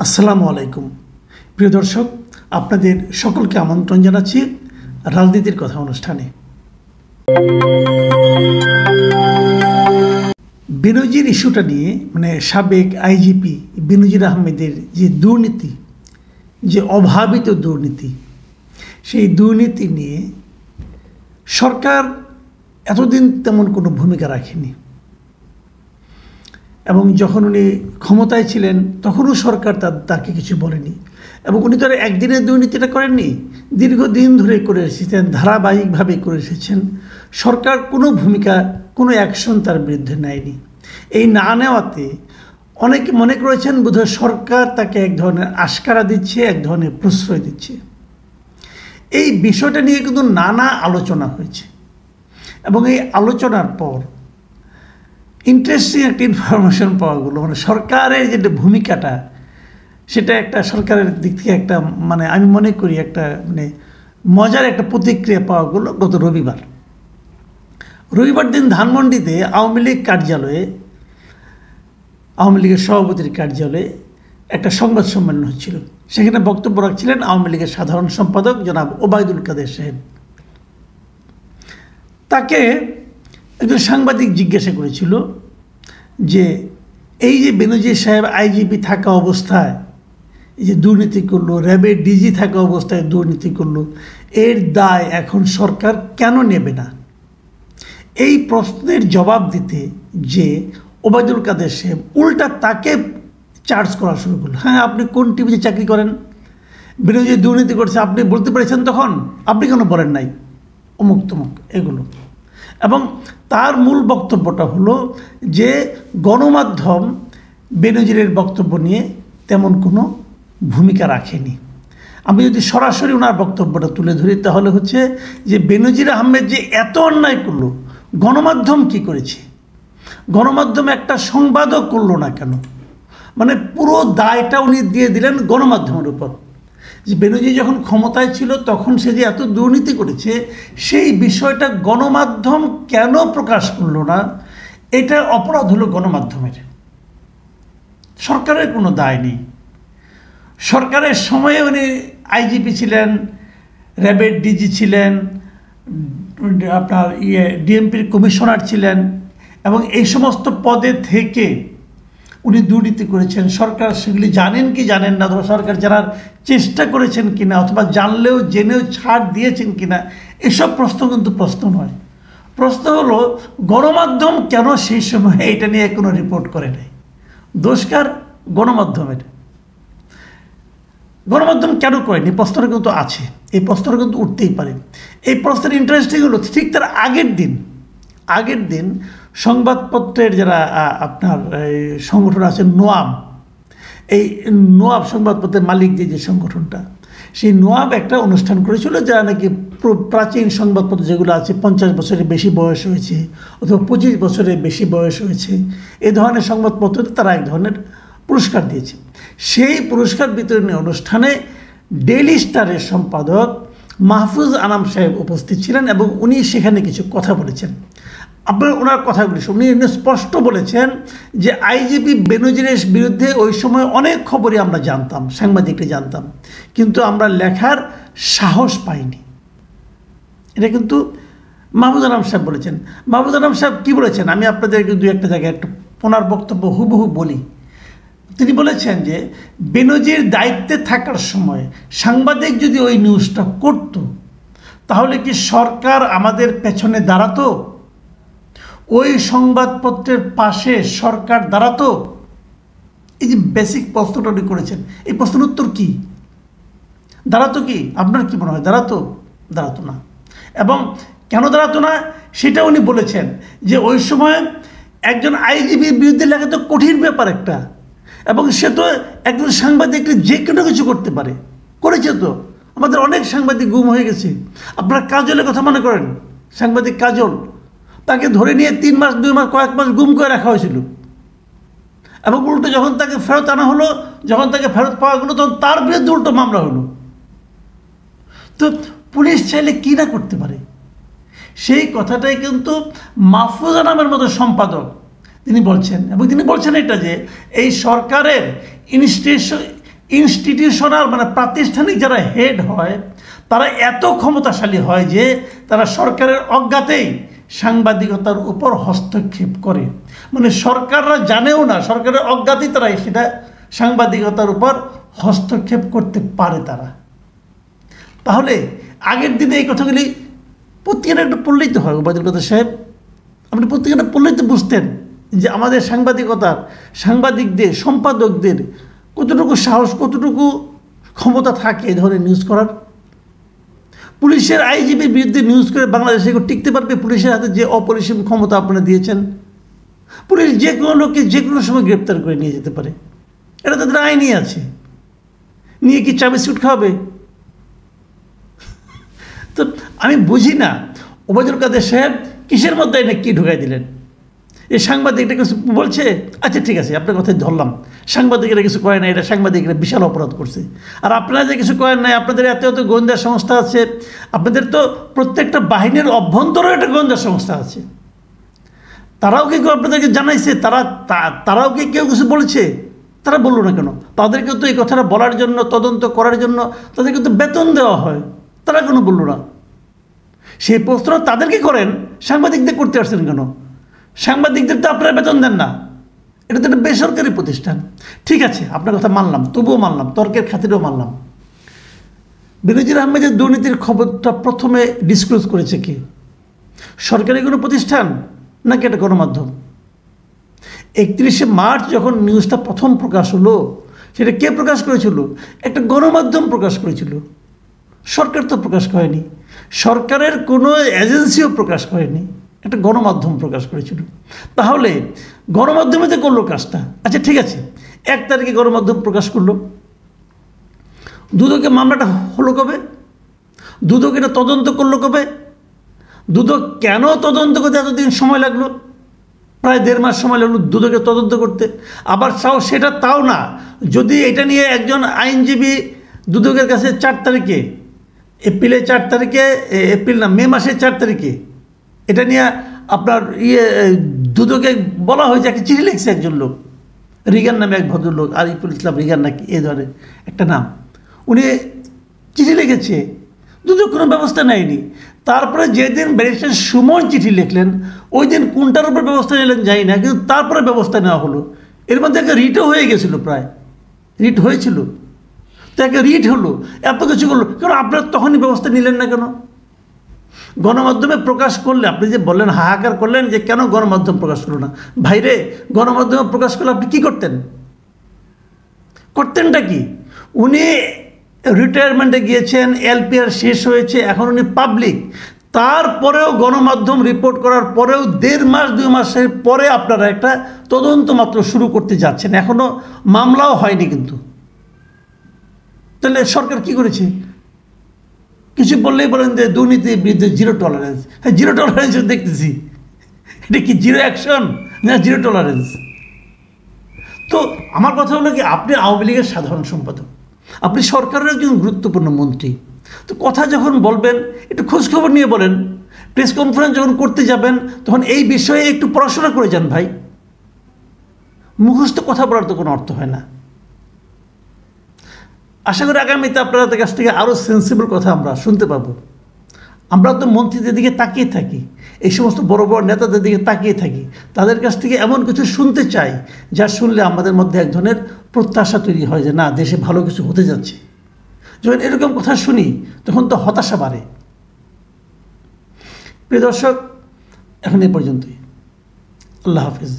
আসসালামু আলাইকুম প্রিয় দর্শক, আপনাদের সকলকে আমন্ত্রণ জানাচ্ছি রাজনীতির কথা অনুষ্ঠানে। বেনজির ইস্যুটা নিয়ে সাবেক আইজিপি বেনজির আহমেদের যে দুর্নীতি, যে অভাবিত দুর্নীতি, সেই দুর্নীতি নিয়ে সরকার এতদিন তেমন কোনো ভূমিকা রাখেনি এবং যখন উনি ক্ষমতায় ছিলেন তখনও সরকার তাকে কিছু বলেনি এবং উনি তো একদিনের দুর্নীতিটা করেননি, দীর্ঘদিন ধরে করে এসেছেন, ধারাবাহিকভাবে করে এসেছেন। সরকার কোনো ভূমিকা, কোনো অ্যাকশন তার বিরুদ্ধে নেয়নি। এই না নেওয়াতে অনেকে মনে করেছেন বোধহয় সরকার তাকে এক ধরনের আশকারা দিচ্ছে, এক ধরনের প্রশ্রয় দিচ্ছে। এই বিষয়টা নিয়ে কিন্তু নানা আলোচনা হয়েছে এবং এই আলোচনার পর ইন্টারেস্টিং একটা ইনফরমেশন পাওয়া গেলো, সরকারের যে ভূমিকাটা, সেটা একটা সরকারের দিক থেকে একটা আমি মনে করি একটা মজার একটা প্রতিক্রিয়া পাওয়া গেলো গত রবিবার দিন ধানমন্ডিতে আওয়ামী লীগ কার্যালয়ে, আওয়ামী লীগের সভাপতির কার্যালয়ে একটা সংবাদ সম্মেলন হচ্ছিল। সেখানে বক্তব্য রাখছিলেন আওয়ামী লীগের সাধারণ সম্পাদক জনাব ওবায়দুল কাদের সাহেব। তাকে একজন সাংবাদিক জিজ্ঞাসা করেছিল যে এই যে বেনজির সাহেব আইজিপি থাকা অবস্থায় এই যে দুর্নীতি করলো, র্যাবের ডিজি থাকা অবস্থায় দুর্নীতি করলো, এর দায় এখন সরকার কেন নেবে না? এই প্রশ্নের জবাব দিতে যে ওবায়দুল কাদের সাহেব উল্টা তাকে চার্জ করা শুরু করলো। হ্যাঁ, আপনি কোন টিভিতে চাকরি করেন? বেনজির দুর্নীতি করছে আপনি বলতে পেরেছেন, তখন আপনি কেন বলেন নাই? অমুক তমুক এগুলো। এবং তার মূল বক্তব্যটা হলো যে গণমাধ্যম বেনজিরের বক্তব্য নিয়ে তেমন কোনো ভূমিকা রাখেনি। আমি যদি সরাসরি ওনার বক্তব্যটা তুলে ধরি তাহলে হচ্ছে যে বেনজির আহমেদ যে এত অন্যায় করলো, গণমাধ্যম কি করেছে? গণমাধ্যম একটা সংবাদও করলো না কেন? পুরো দায়টা উনি দিয়ে দিলেন গণমাধ্যমের উপর। যে বেনজির যখন ক্ষমতায় ছিল তখন সে যে এত দুর্নীতি করেছে সেই বিষয়টা গণমাধ্যম কেন প্রকাশ করলো না? এটা অপরাধ হলো গণমাধ্যমের। সরকারের কোনো দায় নেই। সরকারের সময়ে উনি আইজিপি ছিলেন, র্যাবের ডিজি ছিলেন, আপনার ডিএমপির কমিশনার ছিলেন এবং এই সমস্ত পদে থেকে উনি দুর্নীতি করেছেন। সরকার সেগুলি জানেন কি জানেন না, অথবা সরকার জানার চেষ্টা করেছেন কিনা, অথবা জানলেও জেনেও ছাড় দিয়েছেন কিনা, এসব প্রশ্ন কিন্তু প্রশ্ন নয়। প্রশ্ন হলো গণমাধ্যম কেন সেই সময় এটা নিয়ে কোনো রিপোর্ট করে নাই? দোষকার গণমাধ্যমের। গণমাধ্যম কেন করেনি? প্রশ্নটা কিন্তু আছে, এই প্রশ্নটা কিন্তু উঠতেই পারে। এই প্রশ্নের ইন্টারেস্টিং হলো ঠিক তার আগের দিন সংবাদপত্রের যারা আপনার সংগঠন আছে নোয়াব, এই নোয়াব সংবাদপত্রের মালিক যে সংগঠনটা, সেই নোয়াব একটা অনুষ্ঠান করেছিল যারা নাকি প্রাচীন সংবাদপত্র যেগুলো আছে 50 বছরের বেশি বয়স হয়েছে অথবা 25 বছরের বেশি বয়স হয়েছে, এই ধরনের সংবাদপত্রতে তারা এক ধরনের পুরস্কার দিয়েছে। সেই পুরস্কার বিতরণী অনুষ্ঠানে ডেইলি স্টারের সম্পাদক মাহফুজ আনাম সাহেব উপস্থিত ছিলেন এবং উনি সেখানে কিছু কথা বলেছেন। আপনার ওনার কথাগুলি উনি স্পষ্ট বলেছেন যে আইজিপি বেনজিরের বিরুদ্ধে ওই সময় অনেক খবরই আমরা জানতাম, সাংবাদিকরা জানতাম, কিন্তু আমরা লেখার সাহস পাইনি। এটা কিন্তু মাহফুজ আনাম সাহেব বলেছেন। মাহফুজ আনাম সাহেব কী বলেছেন আমি আপনাদেরকে দু একটা জায়গায় একটু ওনার বক্তব্য হুবহু বলি। তিনি বলেছেন যে বেনজির দায়িত্বে থাকার সময় সাংবাদিক যদি ওই নিউজটা করত তাহলে কি সরকার আমাদের পেছনে দাঁড়াতো? ওই সংবাদপত্রের পাশে সরকার দাঁড়াতো? এই যে বেসিক প্রশ্নটা উনি করেছেন, এই প্রশ্নের উত্তর কি? দাঁড়াতো কি? আপনার কি মনে হয় দাঁড়াতো না। এবং কেন দাঁড়াতো না সেটা উনি বলেছেন যে ওই সময় একজন আইজিপির বিরুদ্ধে লেখা তো কঠিন ব্যাপার একটা, এবং সে তো একজন সাংবাদিককে যে কোনো কিছু করতে পারে, করেছে তো। আমাদের অনেক সাংবাদিক গুম হয়ে গেছে। আপনারা কাজলের কথা মনে করেন, সাংবাদিক কাজল, তাকে ধরে নিয়ে 3 মাস 2 মাস কয়েক মাস গুম করে রাখা হয়েছিল এবং উল্টো যখন তাকে ফেরত আনা হলো, যখন তাকে ফেরত পাওয়া গেলো তখন তার বিরুদ্ধে উল্টো মামলা হলো। তো পুলিশ চাইলে কী না করতে পারে? সেই কথাটাই কিন্তু মাহফুজ আনামের মতো সম্পাদক তিনি বলছেন, এবং তিনি বলছেন এটা যে এই সরকারের ইনস্টিটিউশনাল মানে প্রাতিষ্ঠানিক যারা হেড হয় তারা এত ক্ষমতাশালী হয় যে তারা সরকারের অজ্ঞাতেই সাংবাদিকতার উপর হস্তক্ষেপ করে, মানে সরকাররা জানেও না, সরকারের অজ্ঞাতেই তারা সেটা সাংবাদিকতার উপর হস্তক্ষেপ করতে পারে তারা। তাহলে আগের দিনে এই কথাগুলি পত্রিকাটা একটু পড়লেই তো হয়। ওবায়দুল কাদের সাহেব, আপনি পত্রিকাটা পড়লেই তো বুঝতেন যে আমাদের সাংবাদিকতার সাংবাদিকদের সম্পাদকদের কতটুকু সাহস, কতটুকু ক্ষমতা থাকে এই ধরনের নিউজ করার। পুলিশের আইজিপির বিরুদ্ধে নিউজ করে বাংলাদেশে টিকতে পারবে? পুলিশের হাতে যে অপরিসীম ক্ষমতা আপনারা দিয়েছেন, পুলিশ যে কোনো লোককে যে কোনো সময় গ্রেপ্তার করে নিয়ে যেতে পারে, এটা তাদের আইনই আছে। নিয়ে কি চাবি স্যুট খাওয়াবে? তো আমি বুঝি না ওবায়দুল কাদের সাহেব কিসের মধ্যে এটা কী ঢুকাই দিলেন। এই সাংবাদিকটা কিছু বলছে, আচ্ছা ঠিক আছে আপনার কথাই ধরলাম, সাংবাদিকেরা কিছু করে না, এটা সাংবাদিকরা বিশাল অপরাধ করছে। আর আপনারা যে কিছু করেন নাই, আপনাদের এত এত গোয়েন্দা সংস্থা আছে, আপনাদের তো প্রত্যেকটা বাহিনীর অভ্যন্তরেও একটা গোয়েন্দা সংস্থা আছে, তারাও কি আপনাদেরকে জানাইছে? তারাও কি কেউ কিছু বলেছে? তারা বললো না কেন? তাদেরকে তো এই কথাটা বলার জন্য, তদন্ত করার জন্য তাদেরকে তো বেতন দেওয়া হয়, তারা কেন বললো না? সেই প্রশ্ন তাদেরকে করেন, সাংবাদিকদের করতে আসছেন কেন? সাংবাদিকদের তো আপনারা বেতন দেন না, এটা তো একটা বেসরকারি প্রতিষ্ঠান। ঠিক আছে আপনার কথা মানলাম, তবুও মানলাম, তর্কের খাতিরেও মানলাম। বেনজির আহমেদের দুর্নীতির খবরটা প্রথমে ডিসক্লোজ করেছে কি? সরকারি কোনো প্রতিষ্ঠান নাকি এটা গণমাধ্যম? 31শে মার্চ যখন নিউজটা প্রথম প্রকাশ হলো, সেটা কে প্রকাশ করেছিল? একটা গণমাধ্যম প্রকাশ করেছিল, সরকার তো প্রকাশ করেনি, সরকারের কোনো এজেন্সিও প্রকাশ করেনি, একটা গণমাধ্যম প্রকাশ করেছিল। তাহলে গণমাধ্যমে যে করলো কাজটা, আচ্ছা ঠিক আছে 1 তারিখে গণমাধ্যম প্রকাশ করলো, দুদকে মামলাটা হলো কবে? দুদক এটা তদন্ত করলো কবে? দুদক কেন তদন্ত করতে এতদিন সময় লাগলো? প্রায় 1.5 মাস সময় লাগলো দুদকে তদন্ত করতে। আবার তাও না, যদি এটা নিয়ে একজন আইনজীবী দুদকের কাছে 4 তারিখে, মে মাসের 4 তারিখে এটা নিয়ে আপনার দুদকে বলা হয়েছে, একটা চিঠি লিখছে একজন লোক, রিগান নামে এক ভদ্রলোক, আরিফুল ইসলাম রিগান নাকি এই ধরনের একটা নাম, উনি চিঠি লিখেছে, দুদক কোনো ব্যবস্থা নেয়নি। তারপরে যেদিন ব্যারিস্টার সুমন চিঠি লিখলেন, ওই দিন কোনটার উপর ব্যবস্থা নিলেন জানি না, কিন্তু তারপরে ব্যবস্থা নেওয়া হলো। এর মধ্যে একটা রিটও হয়ে গেছিলো, প্রায় রিট হয়েছিল, তো একটা রিট হলো, এত কিছু করলো, কেন আপনারা তখনই ব্যবস্থা নিলেন না কেন? গণমাধ্যমে প্রকাশ করলে, আপনি যে বললেন হাহাকার করলেন যে কেন গণমাধ্যম প্রকাশ করলো না, ভাইরে গণমাধ্যমে প্রকাশ করলে আপনি কী করতেনটা কি? উনি রিটায়ারমেন্টে গিয়েছেন, এলপিআর শেষ হয়েছে, এখন উনি পাবলিক, তারপরেও গণমাধ্যম রিপোর্ট করার পরেও 1.5 মাস 2 মাসের পরে আপনারা একটা তদন্ত মাত্র শুরু করতে যাচ্ছেন, এখনও মামলাও হয়নি। কিন্তু তাহলে সরকার কি করেছে? কিছু বললেই বলেন যে দুর্নীতির বিরুদ্ধে 0 টলারেন্স। হ্যাঁ 0 টলারেন্স দেখতেছি, এটা কি 0 অ্যাকশন না 0 টলারেন্স? তো আমার কথা হলো কি, আপনি আওয়ামী লীগের সাধারণ সম্পাদক, আপনি সরকারের একজন গুরুত্বপূর্ণ মন্ত্রী, তো কথা যখন বলবেন একটু খোঁজখবর নিয়ে বলেন। প্রেস কনফারেন্স যখন করতে যাবেন তখন এই বিষয়ে একটু পড়াশোনা করে যান ভাই, মুখস্থ কথা বলার তো কোনো অর্থ হয় না। আশা করি আগামীতে আপনাদের কাছ থেকে আরও সেন্সিবল কথা আমরা শুনতে পাবো। আমরা তো মন্ত্রীদের দিকে তাকিয়ে থাকি, এই সমস্ত বড় বড় নেতাদের দিকে তাকিয়ে থাকি, তাদের কাছ থেকে এমন কিছু শুনতে চাই যা শুনলে আমাদের মধ্যে এক ধরনের প্রত্যাশা তৈরি হয় যে না, দেশে ভালো কিছু হতে যাচ্ছে। যখন এরকম কথা শুনি তখন তো হতাশা বাড়ে। প্রিয় দর্শক, এখন এ পর্যন্তই। আল্লাহ হাফিজ।